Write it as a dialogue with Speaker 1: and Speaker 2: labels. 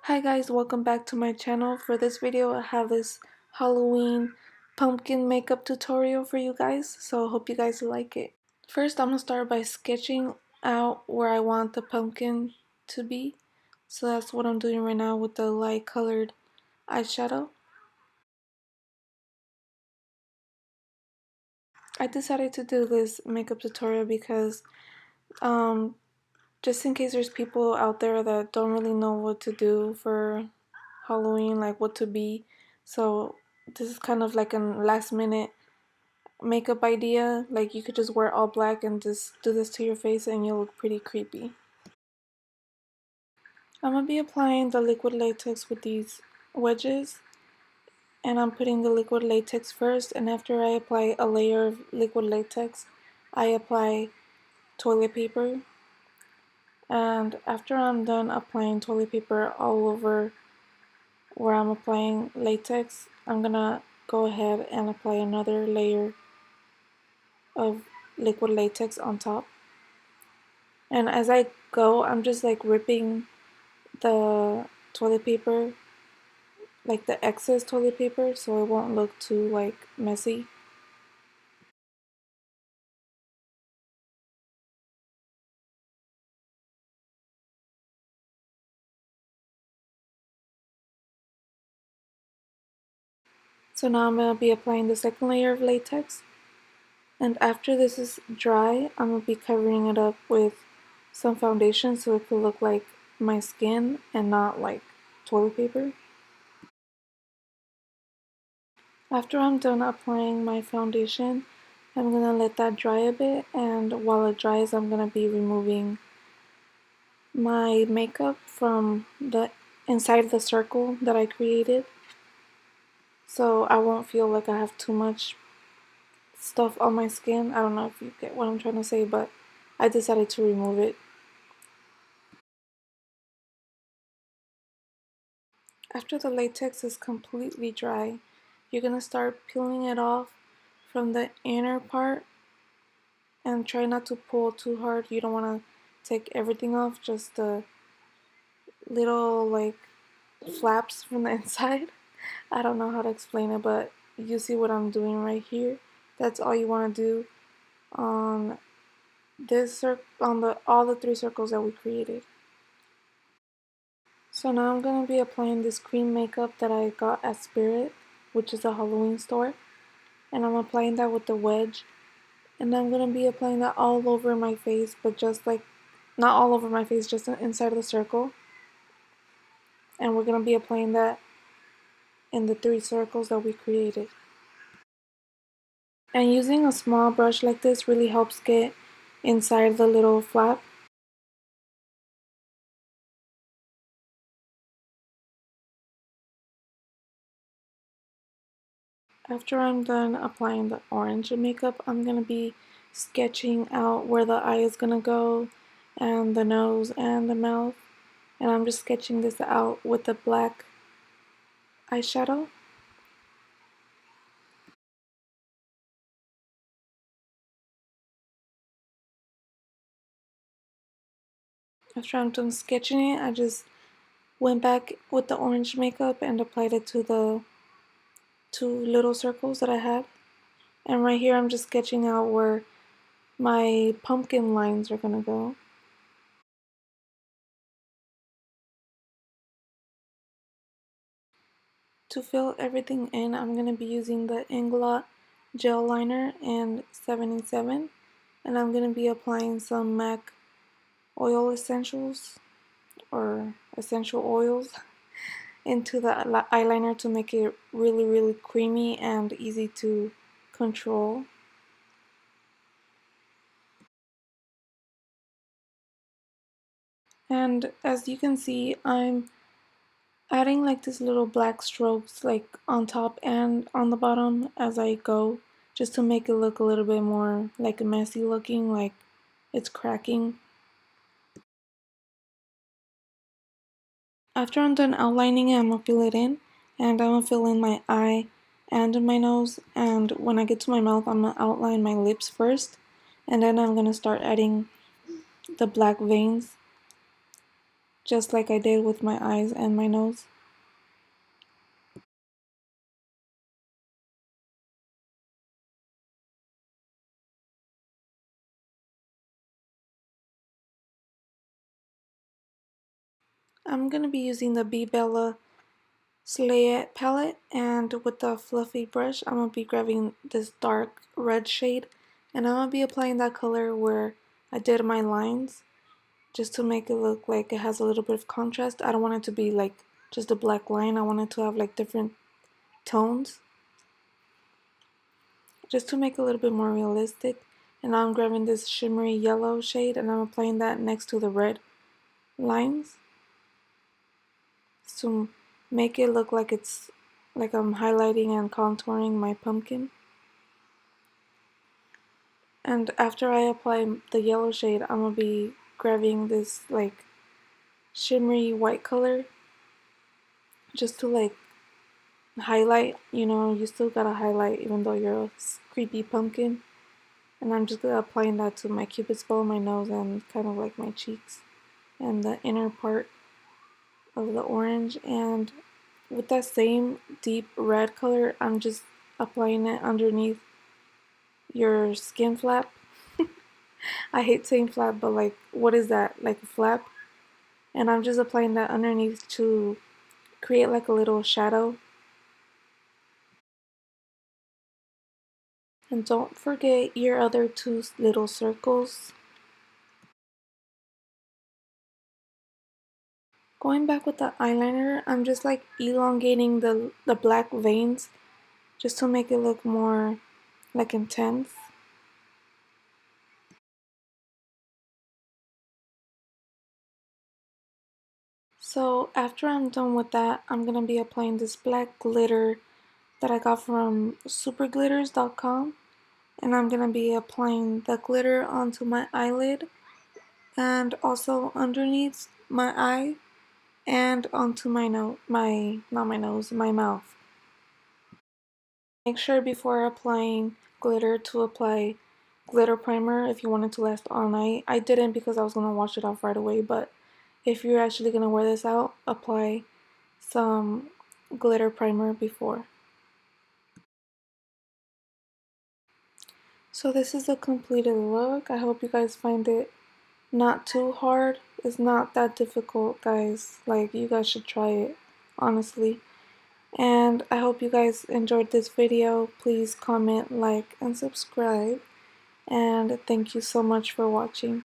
Speaker 1: Hi guys, welcome back to my channel. For this video I have this Halloween pumpkin makeup tutorial for you guys, so I hope you guys like it. First I'm going to start by sketching out where I want the pumpkin to be. So that's what I'm doing right now with the light colored eyeshadow. I decided to do this makeup tutorial because just in case there's people out there that don't really know what to do for Halloween, like what to be. So this is kind of like a last minute makeup idea. Like you could just wear all black and just do this to your face and you'll look pretty creepy. I'm gonna be applying the liquid latex with these wedges, and I'm putting the liquid latex first, and after I apply a layer of liquid latex I apply toilet paper, and after I'm done applying toilet paper all over where I'm applying latex, I'm gonna go ahead and apply another layer of liquid latex on top. And as I go, I'm just like ripping the toilet paper, like the excess toilet paper, so it won't look too like messy. So now I'm gonna be applying the second layer of latex, and after this is dry, I'm gonna be covering it up with some foundation so it could look like my skin and not like toilet paper. After I'm done applying my foundation, I'm gonna let that dry a bit, and while it dries I'm gonna be removing my makeup from the inside the circle that I created, so I won't feel like I have too much stuff on my skin. I don't know if you get what I'm trying to say, but I decided to remove it. After the latex is completely dry, you're gonna start peeling it off from the inner part and try not to pull too hard. You don't want to take everything off, just the little like flaps from the inside. I don't know how to explain it, but you see what I'm doing right here. That's all you want to do on this on the all the three circles that we created. So now I'm gonna be applying this cream makeup that I got at Spirit, which is a Halloween store, and I'm applying that with the wedge, and I'm gonna be applying that all over my face, but just like not all over my face, just inside of the circle. And we're gonna be applying that in the three circles that we created. And using a small brush like this really helps get inside the little flap. After I'm done applying the orange makeup, I'm gonna be sketching out where the eye is gonna go, and the nose and the mouth. And I'm just sketching this out with the black eyeshadow. After I'm done sketching it, I just went back with the orange makeup and applied it to the two little circles that I had. And right here I'm just sketching out where my pumpkin lines are gonna go. To fill everything in, I'm gonna be using the INGLOT Gel liner in 77, and I'm gonna be applying some MAC oil essentials or essential oils into the eyeliner to make it really creamy and easy to control. And as you can see, I'm adding like this little black strokes like on top and on the bottom as I go, just to make it look a little bit more like messy looking, like it's cracking. After I'm done outlining it, I'm gonna fill it in, and I'm gonna fill in my eye and my nose, and when I get to my mouth I'm gonna outline my lips first, and then I'm gonna start adding the black veins. just like I did with my eyes and my nose. I'm going to be using the BEBELLA Slayette palette, and with the fluffy brush I'm going to be grabbing this dark red shade, and I'm going to be applying that color where I did my lines, just to make it look like it has a little bit of contrast. I don't want it to be like just a black line. I want it to have like different tones, just to make it a little bit more realistic. And now I'm grabbing this shimmery yellow shade and I'm applying that next to the red lines to make it look like it's like I'm highlighting and contouring my pumpkin. And after I apply the yellow shade, I'm gonna be grabbing this like shimmery white color just to like highlight. You know, you still gotta highlight even though you're a creepy pumpkin. And I'm just applying that to my cupid's bow, my nose, and kind of like my cheeks and the inner part of the orange. And with that same deep red color, I'm just applying it underneath your skin flap. I hate saying flap, but like, what is that? Like a flap? And I'm just applying that underneath to create like a little shadow. And don't forget your other two little circles. Going back with the eyeliner, I'm just like elongating the black veins just to make it look more like intense. So after I'm done with that, I'm gonna be applying this black glitter that I got from superglitters.com, and I'm gonna be applying the glitter onto my eyelid and also underneath my eye and onto my nose, not my nose, my mouth. Make sure before applying glitter to apply glitter primer if you want it to last all night. I didn't because I was going to wash it off right away, but if you're actually going to wear this out, apply some glitter primer before. So this is the completed look. I hope you guys find it not too hard. It's not that difficult, guys. Like, you guys should try it, honestly. And I hope you guys enjoyed this video. Please comment, like, and subscribe. And thank you so much for watching.